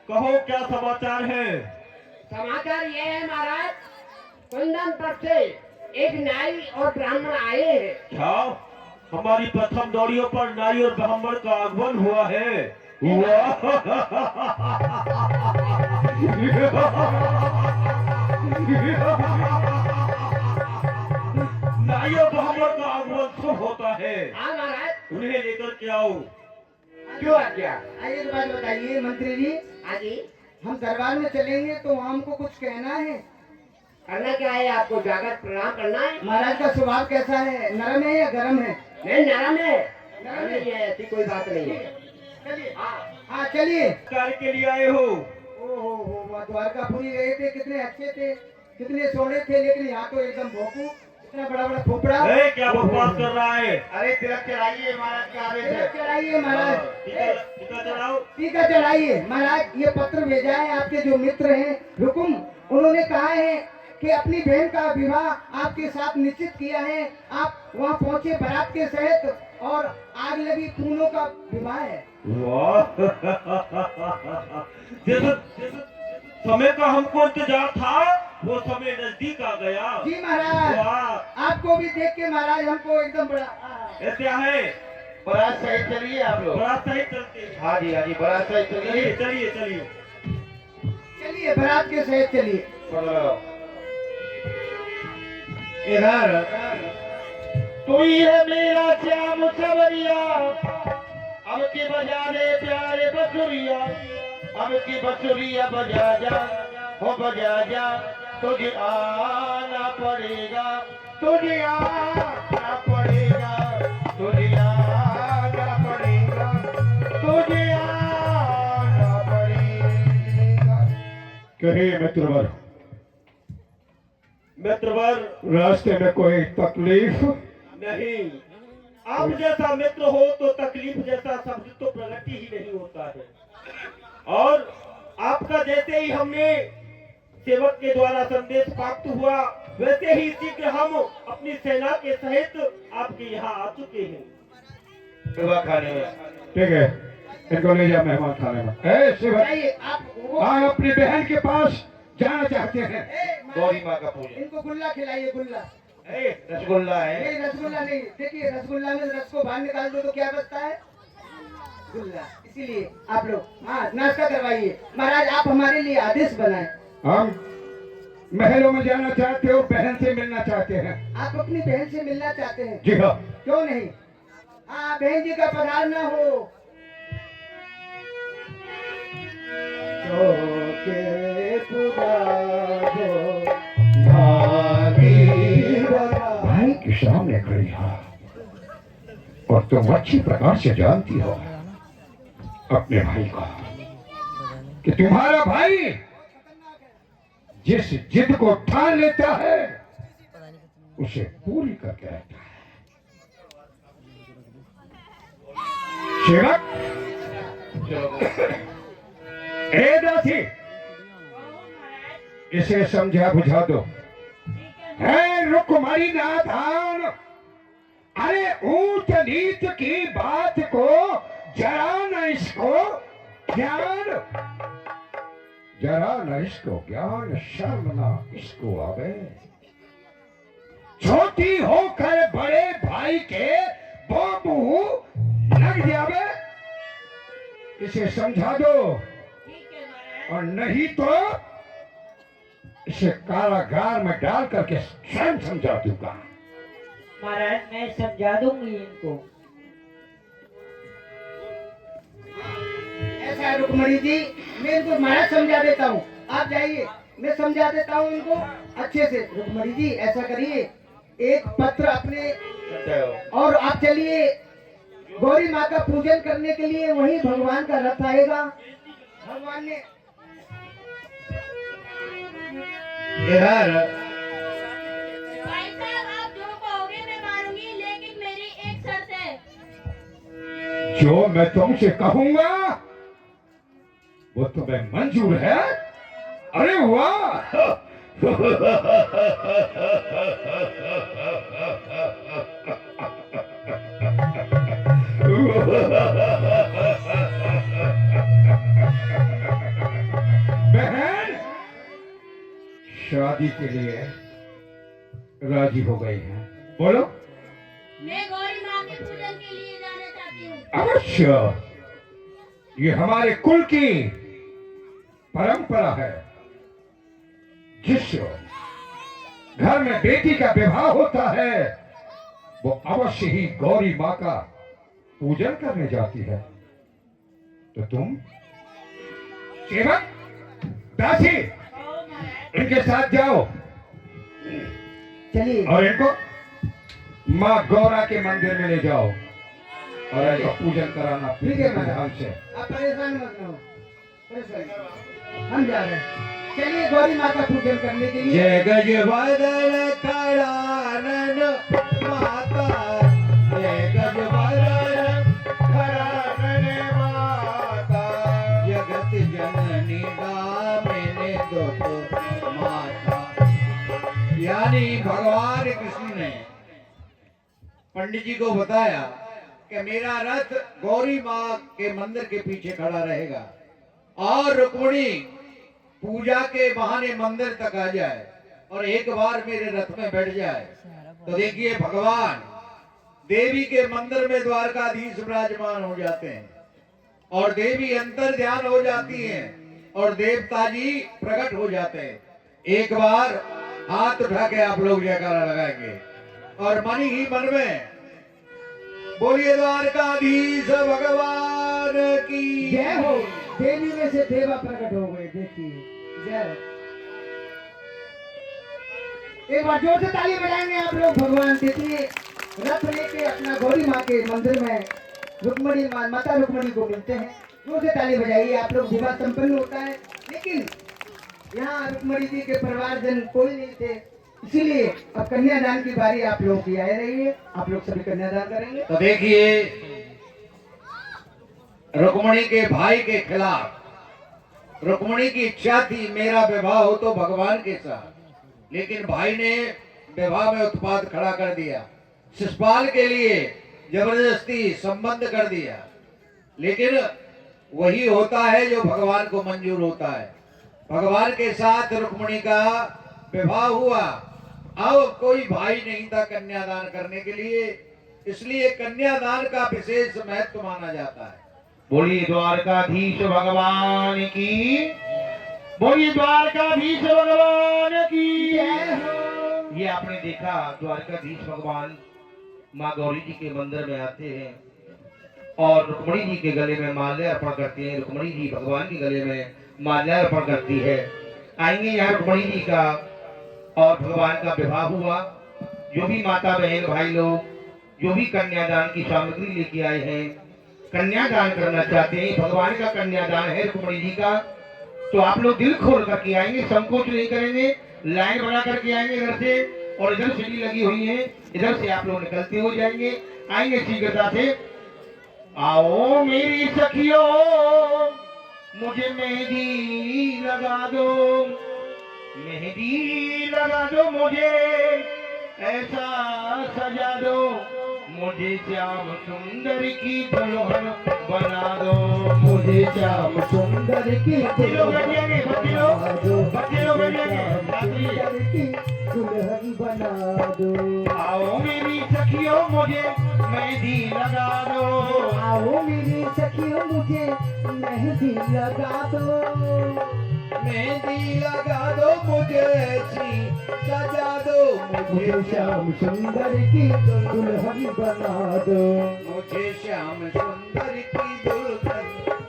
कहो क्या समाचार है? समाचार ये है महाराज, कुंदनपुर से एक नाई और ब्राह्मण आए हैं। क्या हमारी प्रथम दौड़ियों पर नाई और ब्राह्मण का आगमन हुआ है? नाई और ब्राह्मण का आगमन शुभ होता है। हाँ महाराज, उन्हें लेकर के आओ। क्यों आ गया? आइए तो बात बताइए मंत्री जी, हाँ जी, हम दरबार में चलेंगे तो हमको कुछ कहना है। करना क्या है? आपको जाकर प्रणाम करना है। महाराज का स्वभाव कैसा है, नरम है या गरम है? नहीं, नरम है, नरम नहीं है, ऐसी कोई बात नहीं है। चलिए। हाँ, हाँ चलिए। कार्य के लिए आए हो? ओहो वहाँ द्वारकापुरी गए थे, कितने अच्छे थे, कितने सोने थे, लेकिन यहाँ तो एकदम भोपू, इतना बड़ा बड़ा खोपड़ा। क्या बकवास कर रहा है? अरे तिलक चढ़ाइए महाराज के आदेश है। तिलक चढ़ाइए महाराज, टीका चढ़ाओ। टीका चढ़ाइए महाराज। ये पत्र भेजा है आपके जो मित्र हैं रुकुम, उन्होंने कहा है कि अपनी बहन का विवाह आपके साथ निश्चित किया है। आप वहाँ पहुँचे बारात के सहित, और आग लगी फूलों का विवाह है। वाह जैसे समय का हमको इंतजार था, वो समय नजदीक आ गया। जी महाराज, वाह, आपको भी देख के महाराज हमको एकदम बड़ा ऐसा है। बारात सही चलिए आप लोग। बड़ा सही चलते। हाँ जी, हाँ जी, बारात सही चलिए। चलिए चलिए। चलिए बारात के सहित चलिए। इधर तू ही है मेरा श्याम सवरिया, अब की बजा दे प्यारे बसुरिया, अब की बसुरिया बजा जा, हो बजा जा, तुझे आना पड़ेगा, तुझे आना पड़ेगा, तुझे आना पड़ेगा, तुझे आना पड़ेगा। कहे मित्रवर, मित्रवर रास्ते में कोई तकलीफ? नहीं, आप जैसा मित्र हो तो तकलीफ जैसा शब्द तो प्रगति ही नहीं होता है। और आपका जैसे ही हमने सेवक के द्वारा संदेश प्राप्त हुआ, वैसे ही शीघ्र हम अपनी सेना के सहित आपके यहाँ आ चुके हैं सेवा खाने में। ठीक है, इनको ले जा मेहमान खाने में। ए शिव, आप अपनी बहन के पास जाना चाहते हैं? गौरी माँ का पूजन। इनको गुल्ला खिलाइए, गुल्ला। रसगुल्ला है। नहीं, रसगुल्ला नहीं। देखिए, रसगुल्ला में रस को बाहर निकाल दो तो क्या बचता है? गुल्ला। इसीलिए आप लोग हाँ नाश्ता करवाइए। महाराज, आप हमारे लिए आदेश बनाए। हम महलों में जाना चाहते हो, बहन से मिलना चाहते हैं? आप अपनी बहन से मिलना चाहते हैं? जी हाँ। क्यों नहीं? हाँ, बहन जी का पधार ना हो। भाई के सामने खड़ी हो और तुम अच्छी प्रकार से जानती हो अपने भाई को कि तुम्हारा भाई जिस जिद को ठान लेता है उसे पूरी करके रहता है। सेवक, ए दासी, इसे समझा बुझा दो। है रुकमणी नाथान, अरे ऊंच नीच की बात को जरा न इसको ज्ञान, जरा न इसको ज्ञान, शर्म ना इसको आवे। छोटी होकर बड़े भाई के बाबू लग जावे, इसे समझा दो और नहीं तो इसे कारागार में डाल करके स्वयं समझा दूंगा। महाराज, मैं समझा दूंगी इनको। ऐसा है रुक्मणी जी, मैं इनको महाराज समझा देता हूँ। आप जाइए, मैं समझा देता हूँ इनको अच्छे से। रुक्मणी जी, ऐसा करिए, एक पत्र अपने और आप चलिए गौरी माँ का पूजन करने के लिए। वही भगवान का रथ आएगा। भगवान ने इधर भाई साहब, आप जो कहोगे मैं मानूंगी, लेकिन मेरी एक शर्त है। जो मैं तुमसे कहूंगा वो तुम्हें मंजूर है? अरे वाह! बहन शादी के लिए राजी हो गई है। बोलो। मैं गौरी माँ के पूजन के लिए जाना चाहती हूँ। अवश्य, ये हमारे कुल की परंपरा है। जिस घर में बेटी का विवाह होता है वो अवश्य ही गौरी माँ का पूजन करने जाती है। तो तुम सेवक, दासी, इनके साथ जाओ चलिए और इनको माँ गौरा के मंदिर में ले जाओ और इनका पूजन कराना। ठीक है महाराज। ध्यान से। आप परेशान मत हो, परेशान। हम जा रहे हैं। चलिए गौरी माँ का पूजन करने के लिए। जय गजवदन खड़ानन माता, जय गजवदन खड़ानन माता, जगत जननी दामिनी दुत माता। यानी भगवान कृष्ण ने पंडित जी को बताया कि मेरा रथ गौरी माँ के मंदिर के पीछे खड़ा रहेगा और रुक्मिणी पूजा के बहाने मंदिर तक आ जाए और एक बार मेरे रथ में बैठ जाए तो देखिए भगवान देवी के मंदिर में द्वारकाधीश विराजमान हो जाते हैं और देवी अंतर ध्यान हो जाती हैं और देवता जी प्रकट हो जाते हैं। एक बार हाथ उठा के आप लोग जयकारा लगाएंगे और मन ही मन में बोलिए द्वारकाधीश भगवान की जय हो। देवी में से देवा प्रकट हो गए। देखिए, जय हो। एक बार जोर से ताली बजाएंगे आप लोग। भगवान देखिए रथ लेके अपना गौरी माँ के मंदिर में रुक्मणी माता रुक्मणी को मिलते हैं। जोर से ताली बजाइए आप लोग। विवाह संपन्न होता है, लेकिन यहाँ रुक्मणी जी के परिवार जन कोई नहीं थे, इसीलिए अब कन्यादान की बारी आप लोगों की आ रही है। आप लोग सभी कन्यादान करेंगे। तो देखिए, रुक्मणी के भाई के खिलाफ रुक्मणी की इच्छा थी मेरा विवाह हो तो भगवान के साथ, लेकिन भाई ने विवाह में उत्पाद खड़ा कर दिया, शिषपाल के लिए जबरदस्ती संबंध कर दिया। लेकिन वही होता है जो भगवान को मंजूर होता है। भगवान के साथ रुक्मणी का विवाह हुआ। अब कोई भाई नहीं था कन्यादान करने के लिए, इसलिए कन्यादान का विशेष महत्व माना जाता है। बोलिए द्वारकाधीश भगवान की, बोलिए द्वारकाधीश भगवान की। ये आपने देखा, द्वारकाधीश भगवान माँ गौरी जी के मंदिर में आते हैं और रुक्मणी जी के गले में माल्या अर्पण करते हैं। रुक्मणी जी भगवान के गले में माल्या अर्पण करती है। आएंगे यहाँ रुक्मणी जी का और भगवान का विवाह हुआ। जो भी माता बहन भाई लोग जो भी कन्यादान की सामग्री लेके आए हैं, कन्यादान करना चाहते हैं, भगवान का कन्यादान है रुक्मणी जी का, तो आप लोग दिल खोल करके आएंगे, संकोच नहीं करेंगे, लाइन बना करके आएंगे घर से। और इधर सीढ़ी लगी हुई है, इधर से आप लोग निकलते हो जाएंगे। आएंगे शीघ्रता से। आओ मेरी सखियों, मुझे मेहंदी लगा दो, मेहंदी लगा दो, मुझे ऐसा सजा दो, मुझे श्याम सुंदर की दुल्हन बना दो, मुझे श्याम सुंदर की बच्चे लोग बैठिएंगे, बच्चे लोग बैठिएंगे, सुंदर की दुल्हन बना दो। आओ मेरी सखियों, मुझे मेहंदी लगा दो, आओ मेरी सखियों, मुझे मेहंदी लगा दो, मेहंदी लगा दो, मुझे ऐसी सजा दो, मुझे श्याम सुंदर की दुल्हन बना दो, मुझे श्याम सुंदर की दुल्हन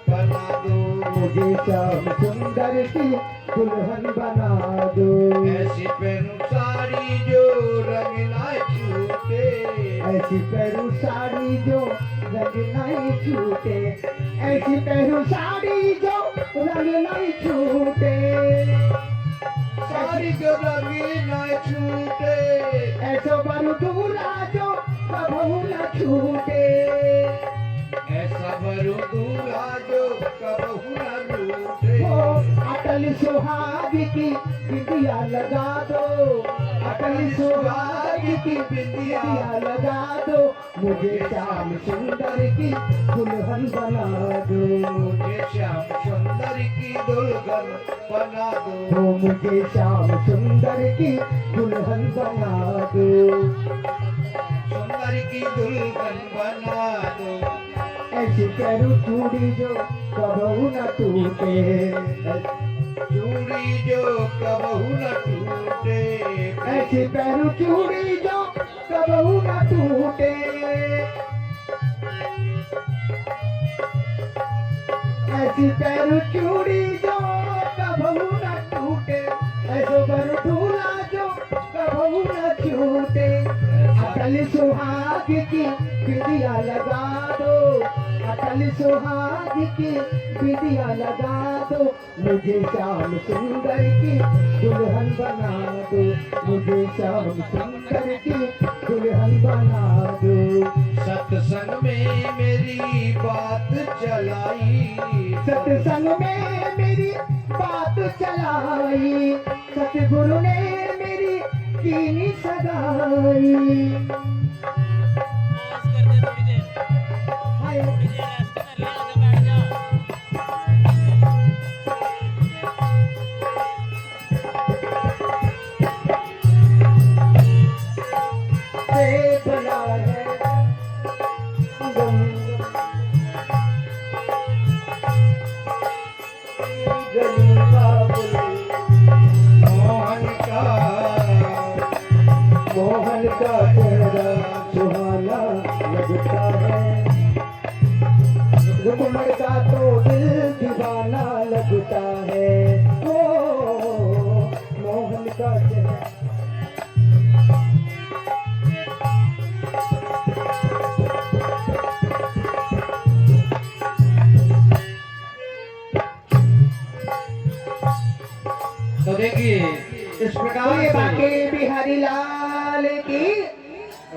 बना दो, मुझे श्याम सुंदर की दुल्हन बना दो। ऐसी पहनू साड़ी जो रंग ना छूटे, ऐसी पहरू साड़ी जो रंग नहीं छूटे, ऐसी पहरू साड़ी जो रंग नहीं छूटे, साड़ी जो रंग ना छूटे, ऐसो बरु दूल्हा जो कबहू न छूटे, ऐसा बरू दूल्हा जो कबहू न रूठे। ओ अटल सुहाग की बिंदिया लगा दो, अटल सुहाग की बिंदिया लगा दो, मुझे श्याम सुंदर की दुल्हन बना दो, मुझे श्याम सुंदर की दुल्हन बना दो, ओ मुझे श्याम सुंदर की दुल्हन बना दो, सुंदर की दुल्हन बना दो। ऐसी करू चूड़ी जो कबहू न टूटे, चूड़ी जो कबहू न टूटे, ऐसी पहरू चूड़ी जो कबहू न टूटे, ऐसी पहरू चूड़ी जो कबहू न टूटे, ऐसो बरु दूल्हा जो कबहू न छूटे, अटल सुहाग की बिंदिया लगा दो, अटल सुहाग की बिंदिया लगा दो, मुझे श्याम सुंदर की दुल्हन बना दो, मुझे श्याम सुंदर की दुल्हन बना दो। सत्संग में मेरी बात चलाई, सत्संग में मेरी बात चलाई, सतगुरु ने मेरी कीनी सगाई। हाय मोहन का चेहरा सुहाना लगता है, रुक्मण का तो दिल दीवाना लगता है, ओ मोहन का चेहरा। तो देखिए इस प्रकार बोलिए से बाके बिहारी लाल की।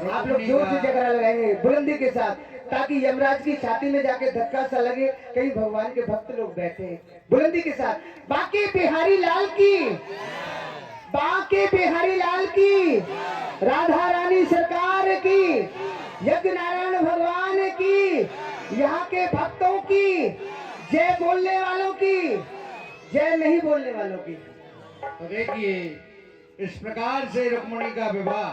आप लोग जोर से जगरा लगाएंगे बुलंदी के साथ, ताकि यमराज की छाती में जाके धक्का सा लगे, कहीं भगवान के भक्त लोग बैठे हैं। बुलंदी के साथ बाके बिहारी लाल की, बाके बिहारी लाल की, राधा रानी सरकार की, यज्ञ नारायण भगवान की, यहाँ के भक्तों की, जय बोलने वालों की, जय नहीं बोलने वालों की। तो देखिए इस प्रकार से रुक्मणी का विवाह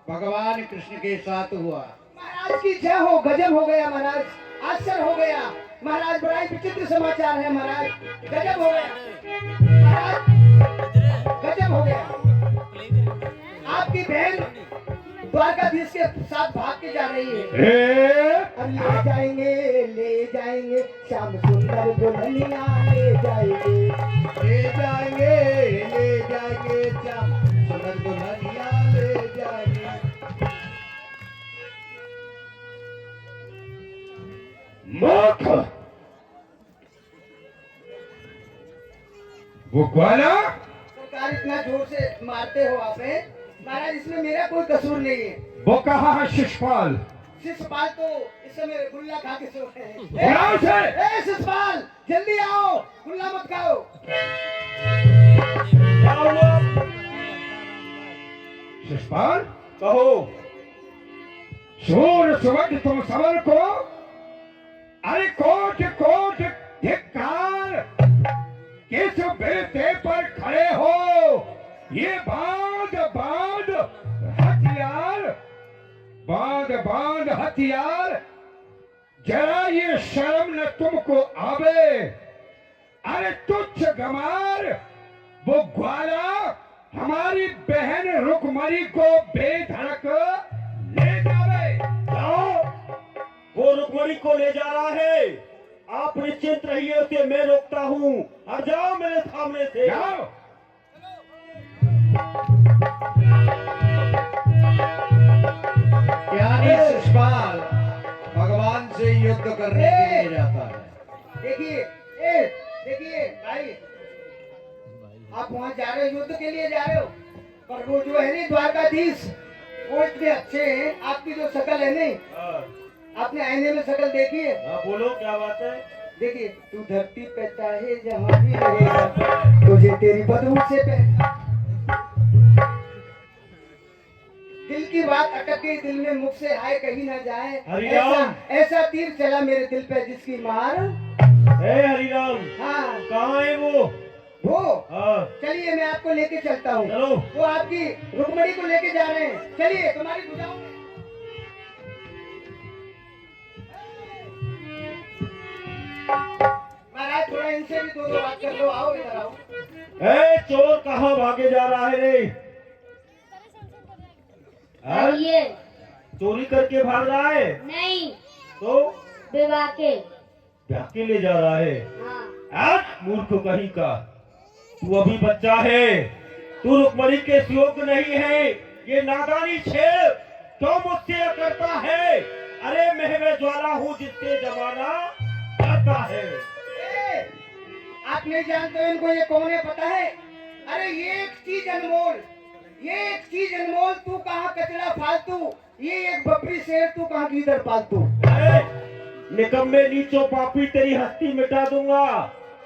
भगवान कृष्ण के साथ हुआ। महाराज की जय हो, गजब हो गया महाराज, आश्चर्य हो गया महाराज, बड़ा ही विचित्र समाचार है महाराज, गजब हो गया महाराज, गजब हो गया। आपकी बहन द्वारकाधीश के साथ भाग के जा रही है। अब ले जाएंगे श्याम सुंदर दुल्हनिया, ले जाएंगे श्याम सुंदर दुल्हनिया ले जाएंगे। मूर्ख, वो ग्वाला सरकार इतना जोर से मारते हो आपने महाराज, इसमें मेरा कोई कसूर नहीं है। वो कहा है शिषपाल। शिषपाल तो इस समय गुल्ला खा के सो रहे हैं। बुलाओ उसे। ए शिषपाल जल्दी आओ, गुल्ला मत खाओ। शिषपाल कहो। सूर सुवर्ण तुम समर को, अरे कोट कोट धिक्कार, किस बेटे पर खड़े हो, ये बांध बांध हथियार, बांध बांध हथियार, जरा ये शर्म न तुमको आवे, अरे तुच्छ गमार, वो ग्वाला हमारी बहन रुक्मणी को बेधड़क ले जावे। जाओ, वो रुक्मणी को ले जा रहा है, आप निश्चिंत रहिए, उसे मैं रोकता हूँ। हट जाओ मेरे सामने से। जाओ। यानी शिषपाल भगवान से युद्ध करने के लिए जाता है। देखिए देखिए भाई, आप वहाँ जा रहे हो, युद्ध के लिए जा रहे हो, पर वो जो है नहीं द्वारकाधीश, वो इतने अच्छे हैं। आपकी जो शक्ल है नहीं, आपने आईने में शक्ल देखी है? हाँ, बोलो क्या बात है। देखिए, तू धरती पे चाहे जहाँ भी रहेगा, तुझे तेरी बदबू से दिल की बात अटक गई दिल में, मुख से हाय कहीं ना जाए। हरिराम। ऐसा तीर चला मेरे दिल पे जिसकी मार। हे हरिराम, हाँ, कहाँ है वो? हाँ, चलिए मैं आपको लेके चलता हूँ। चलो। वो आपकी रुक्मणी को लेके जा रहे हैं, चलिए तुम्हारी भुजाओं में। महाराज थोड़ा इनसे भी दो बात कर लो, आओ इधर आओ। ए चोर, कहाँ भागे जा रहा है रे? हाँ? ये चोरी करके भाग रहा है? नहीं, तो विवाह के। ढाके ले जा रहा है। हाँ, मूर्ख कहीं का, तू अभी बच्चा है, तू रुक्मणी के योग्य नहीं है। ये नादानी छेड़ तो मुझसे करता है। अरे मैं वे ज्वाला हूँ जिससे जमाना डरता है। आप नहीं जानते हो इनको, ये कौन है पता है? अरे ये एक चीज अनमोल, ये एक चीज अनमोल, तू कहाँ कचरा फालतू, ये एक बकरी शेर, तू कहाँ गीदड़ पालतू। निकम्मे नीचो पापी, तेरी हस्ती मिटा दूंगा,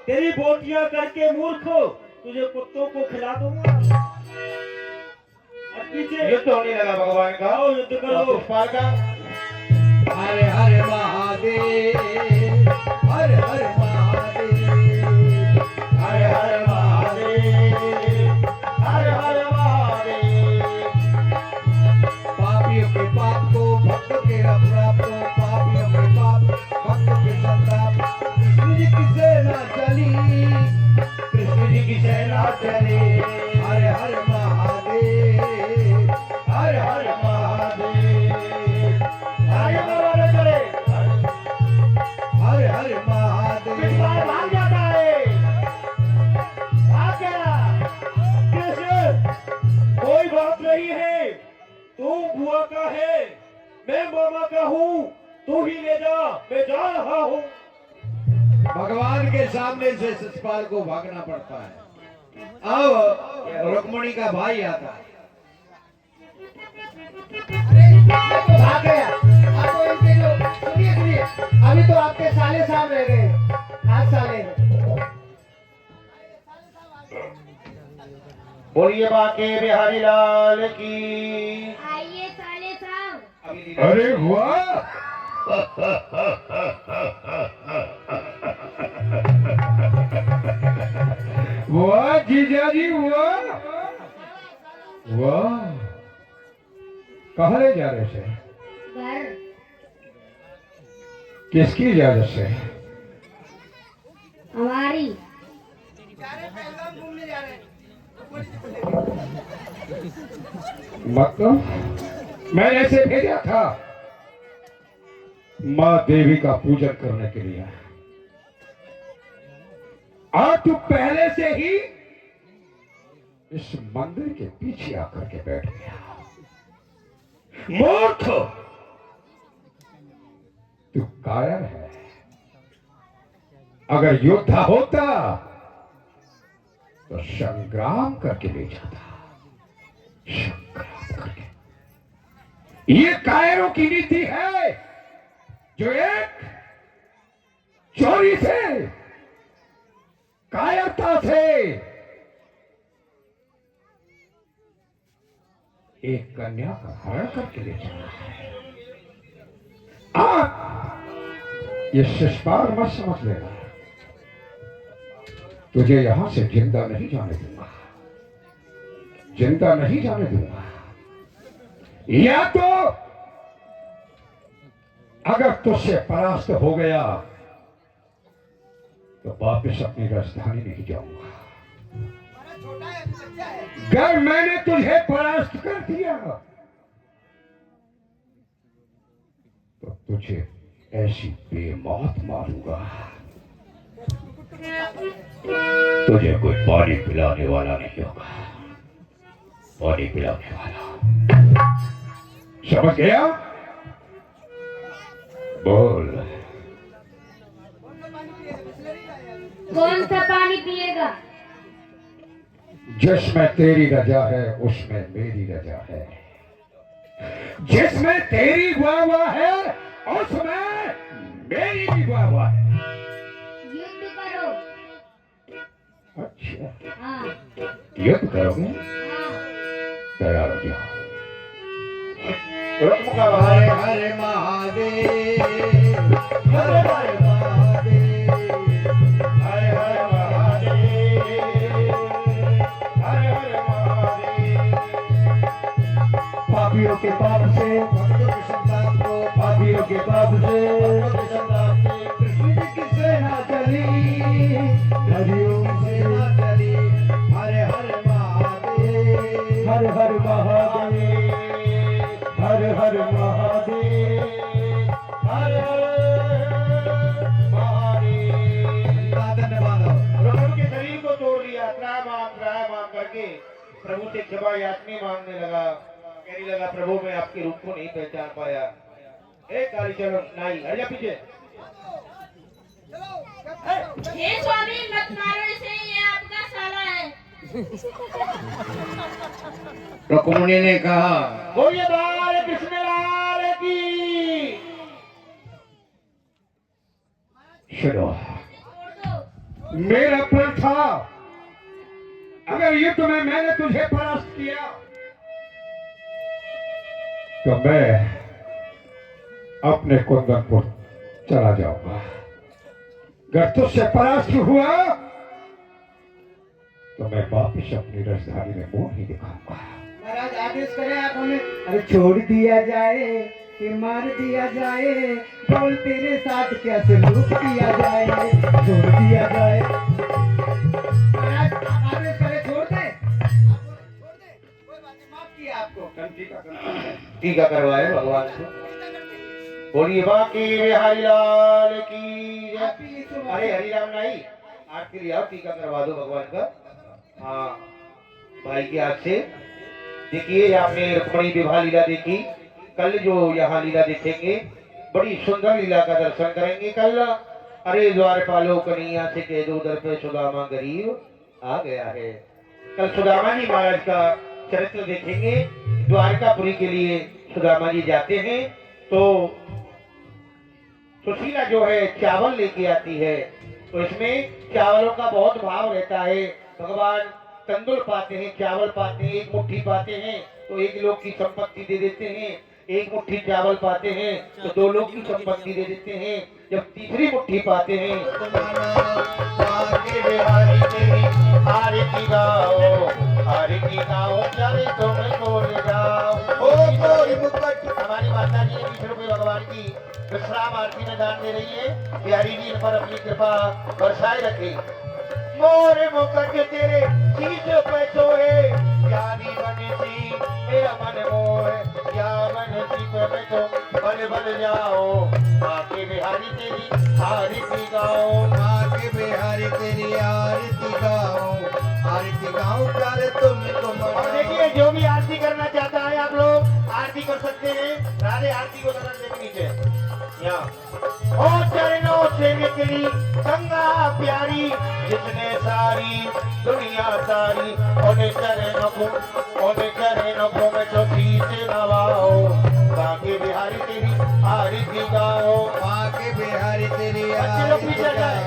तेरी बोटियां करके मूर्ख तुझे कुत्तों को खिला दूंगा। अब पीछे युद्ध होने लगा भगवान का। आओ युद्ध करो। शिषपाल का हर हर महादेव, हर हर महादेव, हर हर महादेव, हर हर महादेव। पापियों के पाप को भक्त के अपराध को, पापियों के पाप भक्त के संताप। कृष्ण जी की सेना चली, कृष्ण जी की सेना चली। हर हर महादेव, हर हर महादेव, आगे बढ़ो चले। हर हर महादेव। कृष्ण भाग जाता है, भाग गया। कृष्ण, कोई बात नहीं है, तू बुआ का है, मैं मामा का हूँ, तू ही ले जा, मैं जा रहा हूँ। भगवान के सामने से शिषपाल को भागना पड़ता है। अब रुक्मणी का भाई आता है। भाग गया। अब तो इनके जो सुनिए सुनिए, अभी तो आपके साले साहब रह गए, आज साले। बोलिए बाके बिहारी लाल की। आइए साले साहब। अरे वाह, वाह जीजा जी वाह वाह। कहाँ ले जा रहे थे? घर। किसकी इजाजत से? हमारी। मतलब मैंने ऐसे भेजा था माँ देवी का पूजन करने के लिए, और तू पहले से ही इस मंदिर के पीछे आकर के बैठ गया। मूर्ख, तू कायर है। अगर युद्ध होता तो संग्राम करके ले जाता, संग्राम करके। ये कायरों की नीति है जो एक चोरी से, कायरता से एक कन्या का हरण करके ले जाना है। आप ये शिष्टार मत समझ लेना, तुझे यहां से जिंदा नहीं जाने दूंगा, जिंदा नहीं जाने दूंगा। या तो अगर तुझसे परास्त हो गया तो वापस अपनी राजधानी नहीं जाऊंगा। अगर मैंने तुझे परास्त कर दिया तो तुझे ऐसी बेमौत मारूंगा, तुझे कोई पानी पिलाने वाला नहीं होगा, पानी पिलाने वाला। समझ गया? बोल। कौन सा पानी पिएगा? जिसमें तेरी रजा है उसमें मेरी रजा है, जिसमें तेरी वाह है उसमें मेरी भी वाह है। युद्ध करो। अच्छा, हाँ। युद्ध करोगे? हाँ। तैयार हो जाओ। हरे हरे महादेव, हरे हरे महादेव, हरे हरे महादेव, हरे हरे महादेव। पापियों के पाप से, भक्तों के संताप को, पापियों के पाप से भक्तों के संताप से कृष्ण जी की सेना चली, हरिओम सेना चली। हरे हरे महादेव, हर हर महादेव, हर हर महादेव, हर हर महादेव। धन्यवाद। रुक्मणी के शरीर को तोड़ दिया, त्राम करके प्रभु से क्षमा याचनी मांगने लगा। कहने लगा, प्रभु मैं आपके रूप को नहीं पहचान पाया। एक काली चलो नाई हट जा पीछे। हे स्वामी मत मारो इसे, ये आपका साला है। रुक्मणी ने कहा, बोलिए बाल कृष्ण लाल की। सुनो, छोड़ दो। मेरा प्रण था अगर युद्ध में मैंने तुझे परास्त किया तो मैं अपने कुंदनपुर चला जाऊंगा। अगर तुझसे परास्त हुआ तो मैं वापस अपनी राजधानी में मुंह नहीं दिखाऊंगा। महाराज आदेश करें आप हमें। अरे छोड़ दिया जाए कि मार दिया जाए, बोल तेरे साथ कैसे लूट दिया जाए, छोड़ दिया जाए। महाराज आप आदेश करें, छोड़ दे, छोड़ दे, कोई बात नहीं, माफ किया आपको। टीका करवाए भगवान से। बोलिए बाकी बिहारी लाल की जय। अरे हरिराम नाई आठ के लिए आओ, टीका करवा दो भगवान का। हाँ भाई के हाथ से। देखिए आपने रुक्मणी विवाह लीला देखी, कल जो यहाँ लीला देखेंगे बड़ी सुंदर लीला का दर्शन करेंगे कल। अरे द्वारपालो कन्हैया से कह दो दर पे सुदामा गरीब, आ गया है। कल सुदामा जी महाराज का चरित्र देखेंगे। द्वारकापुरी के लिए सुदामा जी जाते हैं तो सुशीला जो है चावल लेके आती है, तो इसमें चावलों का बहुत भाव रहता है। भगवान तंदुल पाते हैं, चावल पाते हैं, एक मुट्ठी पाते हैं तो 1 लोग की संपत्ति दे देते हैं, 1 मुट्ठी चावल पाते हैं तो 2 लोग की संपत्ति दे देते हैं। जब तीसरी मुट्ठी पाते हैं आगे बिहारी तेरी आरती गाओ, आरती गाओ चले तुम को ले जाओ। ओ कोई मुकुट हमारी माता जी ने 20 रुपए भगवान की विश्राम आरती में दान दे रही है। बिहारी जी इन पर अपनी कृपा बरसाए रखे। मोर मुकुट तेरे शीश पे सोए, प्यारी बनसी मेरा मन मोहे, या बनसी पे मैं तो बल बल जाओ। आके बिहारी तेरी आरती गाओ, आके बिहारी तेरी आरती गाओ, आरती गाओ कर तुमको और देखिए जो भी आरती करना चाहता है आप लोग आरती कर सकते हैं। राधे आरती को जरा देख लीजिए यहाँ। ओ चरणों से निकली गंगा प्यारी, जिसने सारी दुनिया सारी ओने चरणों को मैं तो से नवाओ। बाकी बिहारी तेरी आरती गाओ, आके बिहारी तेरी बच्चे लोग पीछे जाए,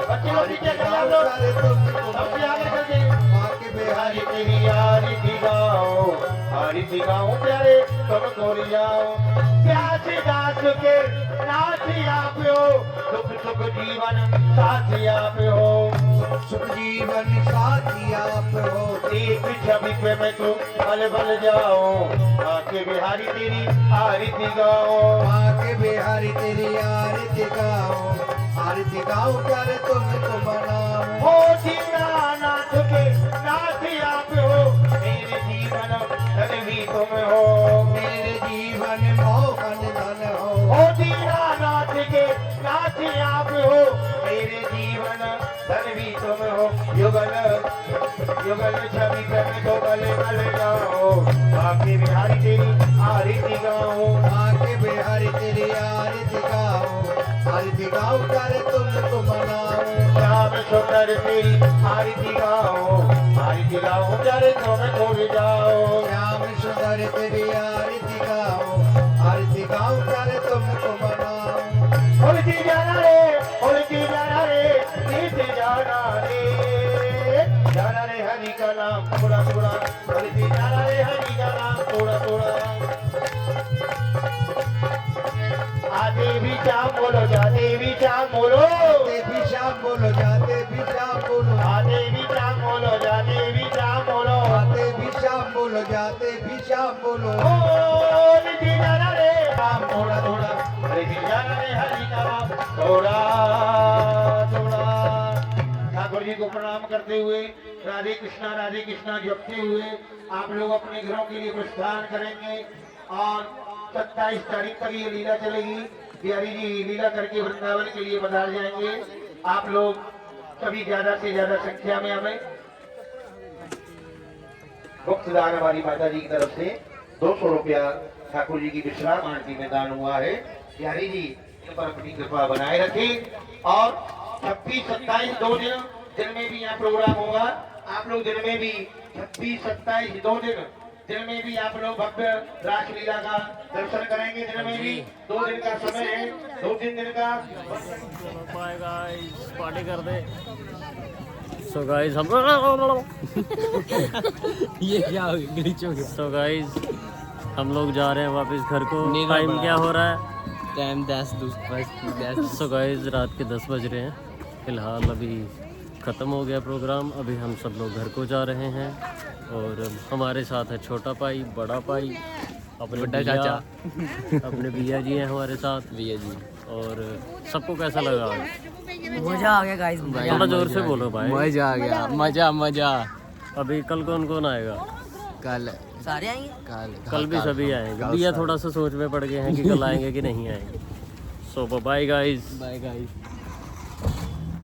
बच्चे लोग पीछे जाए आप लोग सबसे आगे चल जाए। आके बिहारी तेरी आरती गाओ, आरती गाओ प्यारे तुम को जाओ। प्यास दास के नाथ आप हो, सुख सुख जीवन साथी आप हो, सुख जीवन साथी आप हो। एक छवि पे मैं तो बल बल जाओ। आके बिहारी तेरी आरती गाओ, आके बिहारी तेरी आरती गाओ, आरती गाओ कर तुमको मनाओ। हो दीनानाथ के नाथ आप हो, मेरे जीवन धन भी तुम हो, मेरे जीवन मोहन धन हो। ओ दीनानाथ के नाथ आप हो, मेरे जीवन धन भी तुम हो। युगल युगल छवि पे मैं तो गले गले जाओ। आके बिहारी तेरी आरती गाओ, आके बिहारी तेरी आरती गाओ, आरती गाओ कर तुमको मनाओ। श्याम सुंदर तेरी आरती गाओ, आरती गाओ चले तुम को जाओ। श्याम सुंदर तेरी आरती गाओ, आरती गाओ कर तुमको मनाओ। उल्टी जाना रे, उल्टी जाना रे, नीचे जाना रे, जाना रे हरि का नाम थोड़ा थोड़ा, उल्टी जाना रे हरि का नाम थोड़ा थोड़ा। आते भी शाम बोलो, जाते भी शाम बोलो, जाते भी शाम बोलो, जाते भी शाम बोलो, आते भी शाम बोलो, जाते भी शाम बोलो, आते भी शाम बोलो, जाते भी शाम बोलो। उल्टी जाना रे नाम थोड़ा थोड़ा, उल्टी जाना रे हरि का नाम थोड़ा थोड़ा। ठाकुर जी को प्रणाम करते हुए राधे कृष्णा जपते हुए आप लोग अपने घरों के लिए प्रस्थान करेंगे। और 27 तारीख तक ये लीला चलेगी। बिहारी जी लीला करके वृंदावन के लिए पधार जाएंगे। आप लोग सभी ज्यादा से ज्यादा संख्या में हमें मुक्त दान हमारी माता जी की तरफ से 200 रुपया ठाकुर जी की विश्राम आरती में दान हुआ है। बिहारी जी इन पर अपनी कृपा बनाए रखें। और 26, 27 2 दिन में भी यहाँ प्रोग्राम होगा। आप लोग दिन में भी 26, 27 2 दिन में भी आप लोग भव्य रासलीला का दर्शन करेंगे। दिन में भी 2 दिन का समय है, 2-3 दिन का। पार्टी कर दे। सो गाइस हम ये क्या हो गया, ग्लिच हो गया। सो गाइस हम लोग जा रहे हैं वापस घर को। टाइम क्या हो रहा है? टाइम 10 सो गाइस रात के 10 बज रहे हैं। फिलहाल अभी ख़त्म हो गया प्रोग्राम। अभी हम सब लोग घर को जा रहे हैं और हमारे साथ है छोटा भाई, बड़ा भाई, अपने बड़ा भैया, चाचा। अपने भैया जी हैं हमारे साथ। भैया जी और सबको कैसा लगा आज? मजा आ गया गाइस। थोड़ा जोर से बोलो भाई। मजा आ गया, मजा मजा। अभी कल कौन कौन आएगा? कल सारे आएंगे। कल भी सभी आएंगे। भैया थोड़ा सा सोच में पड़ गए हैं कि कल आएंगे कि नहीं आएंगे। So bye guys. Bye guys.